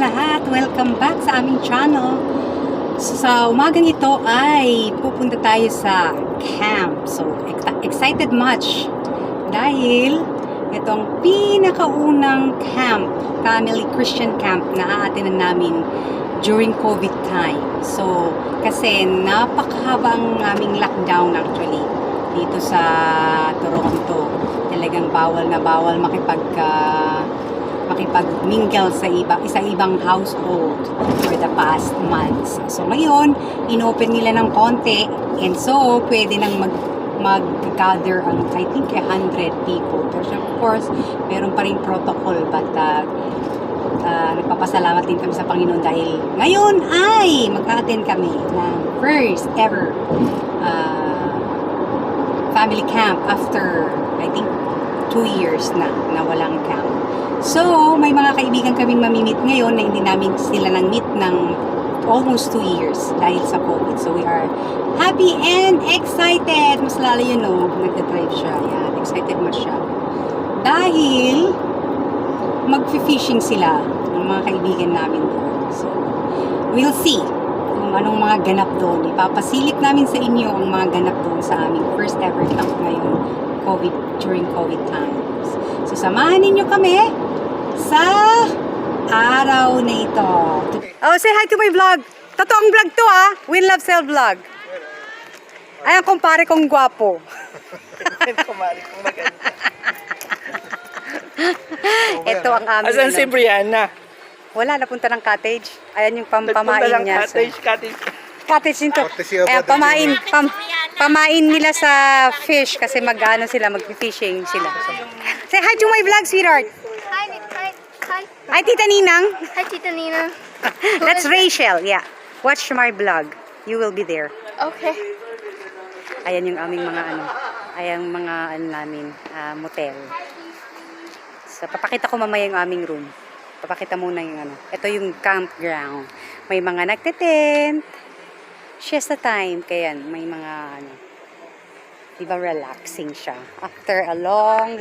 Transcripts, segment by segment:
lahat! Welcome back sa aming channel. So, sa umagang ito ay pupunta tayo sa camp. So, excited much dahil itong pinakaunang camp, family Christian camp na aatinan namin during COVID time. So, kasi napakahaba ang aming lockdown actually dito sa Toronto. Talagang bawal na bawal makipag-mingle sa ibang household for the past months. So ngayon, inopen nila ng konti and so pwede nang mag-gather ang I think 100 people. But of course, meron pa rin protocol but nagpapasalamat din kami sa Panginoon dahil ngayon ay mag-attend kami ng first ever family camp after I think 2 years na walang camp. So, may mga kaibigan kaming mamimit ngayon na hindi namin sila nang-meet ng almost 2 years dahil sa COVID. So, we are happy and excited. Mas lalo yun, no? Nagda-drive siya. Yan, excited mas siya. Dahil, mag-fishing sila ng mga kaibigan namin doon. So, we'll see kung anong mga ganap doon. Ipapasilip namin sa inyo ang mga ganap doon sa aming first ever camp ngayon during COVID times. So, samahan ninyo kami sa araw na ito. Oh, say hi to my vlog. Totoong vlog to Win Love Self Vlog. Ay, ang kumpare kong gwapo. Kumari kong maganda. Ito ang aming... Asan si Brianna? Wala, napunta ng cottage. Ayan yung pamain niya. Cottage nito. Ayan, pamain nila sa fish kasi mag-fishing sila. Say hi to my vlog, sweetheart. Hi, Tita Ninang. Hi, Tita Nina. That's Rachel, yeah. Watch my vlog. You will be there. Okay. Ayan yung aming mga namin, motel. So, papakita ko mamaya yung aming room. Papakita muna yung Ito yung campground. May mga nagte-tent. Siesta time. Kaya may mga diba relaxing siya. After a long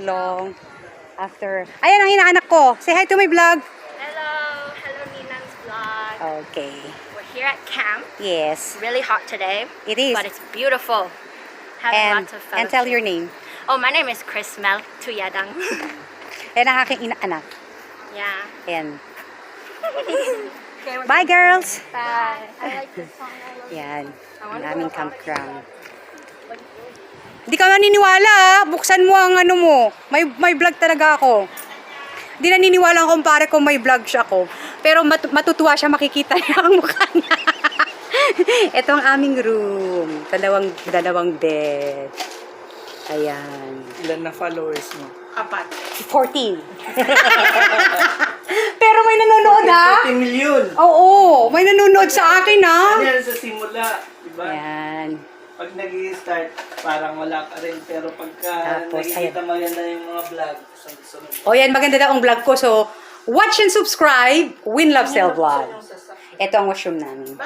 ayan ang inaanak ko. Say hi to my vlog. Hello. Hello, Nina's vlog. Okay. We're here at camp. Yes. Really hot today. It is. But it's beautiful. Having lots of fellowship. And tell your name. Oh, my name is Chris Mel Tuyadang. Yan ang aking inaanak. Yeah. Ayan. Bye, girls! Bye. I like this song. Yan. Ang aming campground. Hindi ka naniniwala, Buksan mo ang mo. May vlog talaga ako. Hindi naniniwala ang kumpare ko may vlog siya ako. Pero matutuwa siya makikita niya ang mukha niya. Ito ang aming room. Dalawang bed. Ayan. Ilan na followers mo? 14. Pero may nanonood 40 million! Oo, may nanonood sa akin Yan sa simula, diba? Ayan. Pag nag-i-start, parang wala ka rin. Pero pagka Tapos, nakikita maganda yung mga vlog, sunod-sunod. O yan, maganda daw ang vlog ko. So, watch and subscribe. Win Love Self Vlog. Ito ang washroom namin.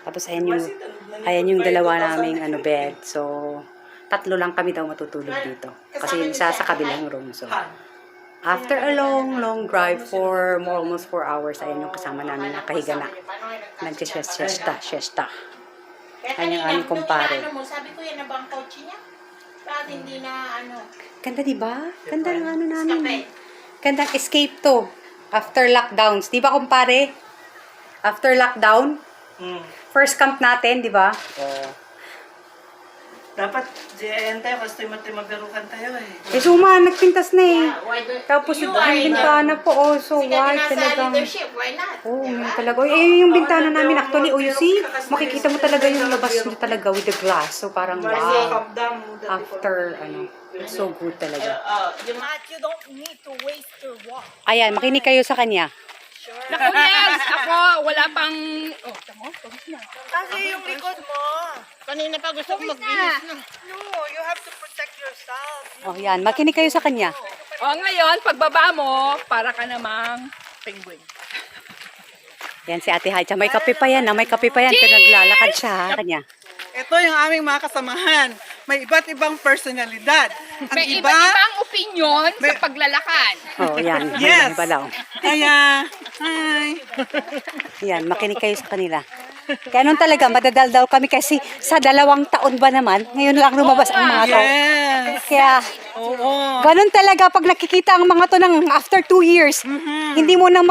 Tapos ayan yung dalawa naming bed. So, 3 lang kami daw matutulog dito. Kasi yung isa sa kabilang room. So, after a long drive for almost 4 hours, ayan yung kasama namin nakahiga na. Siesta. Ayan yung aming kumpare. Sabi ko yan na bang kotse niya? Bakit hindi na Ganda diba? Ganda ng namin. Gandang escape to. After lockdowns. Diba kumpare? After lockdown? First camp natin, diba? Dapat, GN tayo, kasi magdarukan tayo eh. Suma, nagpintas na eh. Tapos You yung are bintana po, so white talagang. leadership, why not? Oh, yun talaga. Yung bintana namin actually, you see, makikita mo talaga yung labas niya talaga with the glass. So parang wow. After, so good talaga. You don't need to waste your walk. Ayan, makinig kayo sa kanya. Naku, yes! Ako, wala pang... Oh, tamo? Kasi yung likod mo. Kanina pa gusto ko magbihis na. No, you have to protect yourself. Oh, yan, makinig kayo sa kanya. O, ngayon, pagbaba mo, para ka namang penguin. Yan si Ate Haicha, may kape pa yan, may kape pa yan. Pero naglalakad siya, kanya. Ito yung aming mga kasamahan. May iba't ibang personalidad. Ang May iba, iba't ibang opinion sa May- paglalakad. Oh, yan. Yes. Iba daw. kaya, hi. Yan, makinig kayo sa kanila. Kaya nun talaga, madadaldal kami kasi sa 2 taon ba naman, ngayon lang lumabas ang mga to. Yes. Kaya, Oo. ganun talaga pag nakikita ang mga to ng after 2 years, hindi mo na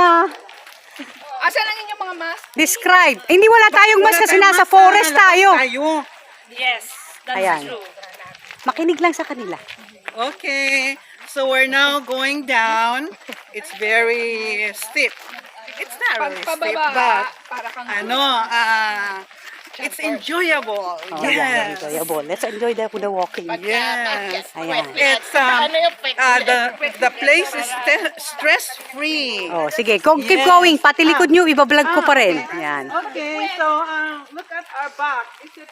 Asan ang inyong mga mask? ma-describe. Hindi wala tayong mas kasi Wala nasa tayong forest masa, tayo. Tayo. Ayan. Makinig lang sa kanila. Okay. So we're now going down. It's very steep. It's not really steep, Pagpababa, but para kang... it's enjoyable. Oh, yan, Yes. enjoyable. Let's enjoy the walking. Yes. Ayan. It's the place is stress-free. Oh, sige, keep Yes. going. Pati likod nyo, ibablog ko pa rin. Yan. Okay, so look at our back. Is it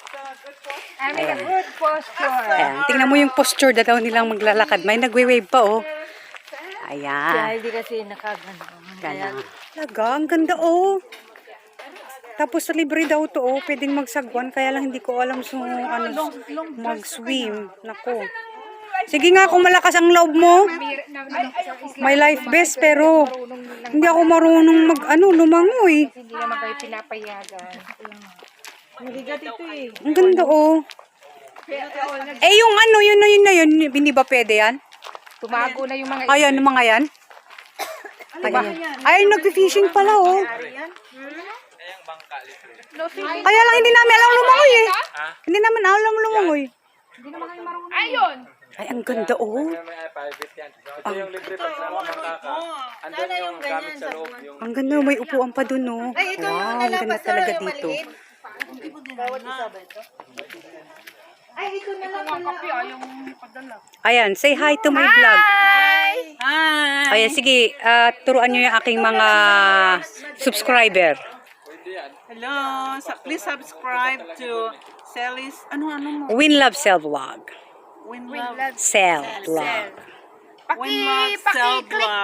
good posture? Ayan. Tingnan mo yung posture na daw nilang maglalakad. May nagwe-wave pa, oh. Ayan. Hindi kasi nakagano. Ganda. Talaga, ang ganda, oh. Tapos sa libre daw to, oh. Pwedeng magsagwan. Kaya lang hindi ko alam mag-swim. Nako. Sige nga, kung malakas ang loob mo. May life vest, pero hindi ako marunong lumangoy. Hindi naman kayo pinapayagan. Ang ganda, oh. Eh, yung yun na yun, hindi ba pwede yan? Tumago na yung mga... Ayan, yung mga yan. Ayan. Ay, nag-fishing pala, oh. Kaya lang hindi namin alam lumangoy, eh. Hindi namin alam lumangoy. Ayun! Ay, ang ganda, oh. Ang ganda, may upuan pa dun, oh. Wow, ang ganda talaga dito. Ayan, say hi to my vlog. Hi. Ayan, sige, turuan nyo yung aking mga subscriber. Hello. So please subscribe to Sally's. Ano mo? Win Love Self Vlog. Win Love. Self Vlog. Paki-click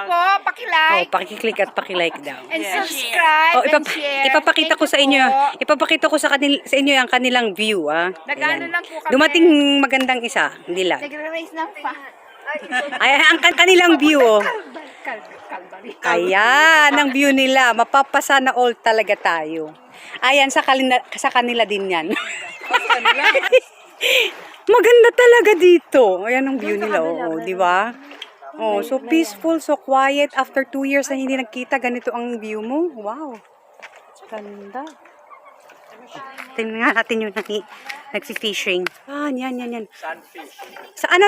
po, Oh, paki-like, pakiclick at pakilike daw. and subscribe, Oh, and share. ipapakita ko Thank sa you inyo. po. Ipapakita ko sa inyo ang kanilang view, ah. Nag-ano Ayan. lang po kami. Dumating magandang isa, hindi lang. Nag-raise ng pa. Ay, ang kanilang view, oh. Calvary. Ayan, ang view nila. Mapapasa na all talaga tayo. Ayan, sa kanila din yan. Maganda talaga dito. Ayan ang view nila, oh, di ba? Oh, so peaceful, so quiet. After 2 years na hindi nagkita, ganito ang view mo. Wow. Ganda. Tingnan nga natin yung nag-fishing. Ah, yan. Sunfish. Sa ano?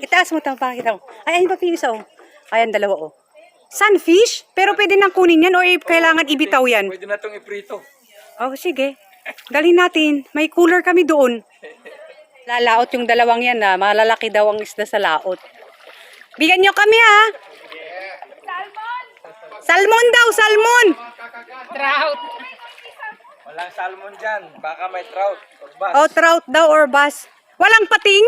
Itaas mo, pakita ko. Ay, ayun pa isa, oh. Ayan, 2, oh. Sunfish? Pero pwede nang kunin yan o kailangan ibitaw yan? Pwede na itong iprito. Oh, sige. Dalhin natin. May cooler kami doon. Lalaot yung 2 yan, na malalaki daw ang isda sa laot. Bigyan nyo kami, ha? Salmon daw, salmon! Trout. Walang salmon dyan. Baka may trout. Or bass. Oh, trout daw or bass. Walang pating?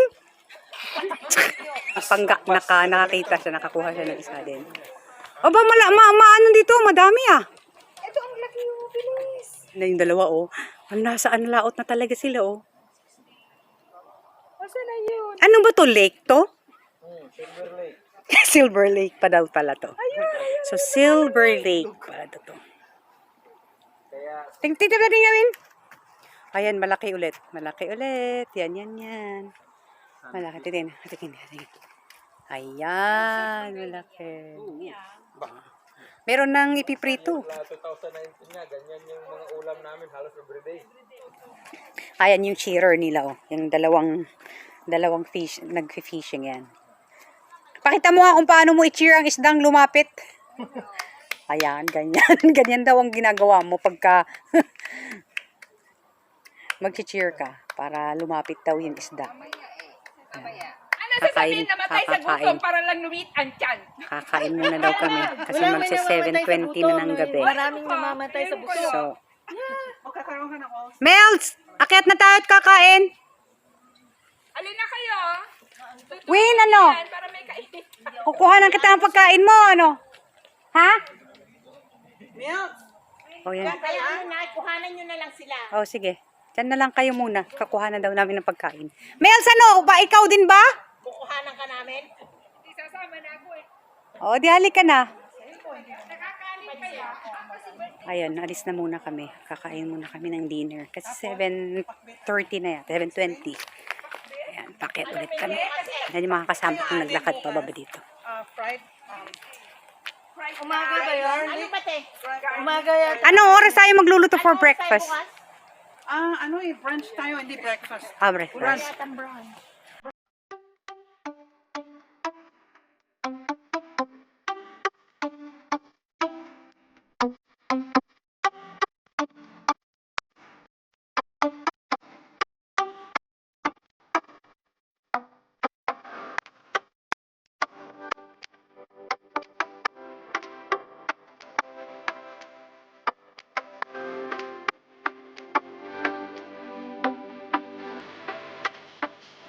Nakakita siya, nakakuha siya ng isa din. O ba, ano dito? Madami, ah. Ito ang laki yung bilis. Na yung 2, oh. Nasaan laot na talaga sila, oh. Masa na yun? Ano ba to? Lake to? Silver Lake. Silver Lake pa daw pala to. So, Silver Lake pala to. Tingnan namin. Ayan, malaki ulit. Yan. Malaki. Tingnan. Ayan, malaki. Meron nang ipiprito. 2019 nga, ganyan yung mga ulam namin halos everyday. Ayan yung cheerer nila, oh. Yung dalawang fish, nag-fishing yan. Pakita mo nga kung paano mo i-cheer ang isdang lumapit. Ayan, ganyan. Ganyan daw ang ginagawa mo pagka mag-cheer ka para lumapit daw yung isda. Ano sasabihin na matay sa gutom para lang lumit ang tiyan? Kakain muna daw kami kasi magsi-7:20 na ng gabi. Maraming namamatay sa buso. So, Melts! Akyat na tayo at kakain. Alin na kayo? Win, ano? Para may kainin. Kukuha ng kita ng pagkain mo, ano? Ha? Milk. Oh, yan. Kaya ano na, kuhanan nyo na lang sila. Oh, sige. Diyan na lang kayo muna. Kakuha na daw namin ng pagkain. Mels, ano? Ba, ikaw din ba? Kukuhanan ka namin? Isasama na ako eh. O, di halik ka na. Ayan, alis na muna kami. Kakain muna kami ng dinner. Kasi 7:30 na yan. 7:20. Ayan, pakit ulit kami. Yan yung mga kasama kong naglakad pababa dito. Fried. Umaga ba yun? Ano ba, te? Umaga yan. Anong oras tayo magluluto for breakfast? Ano brunch tayo, hindi breakfast. Ah, breakfast. Brunch.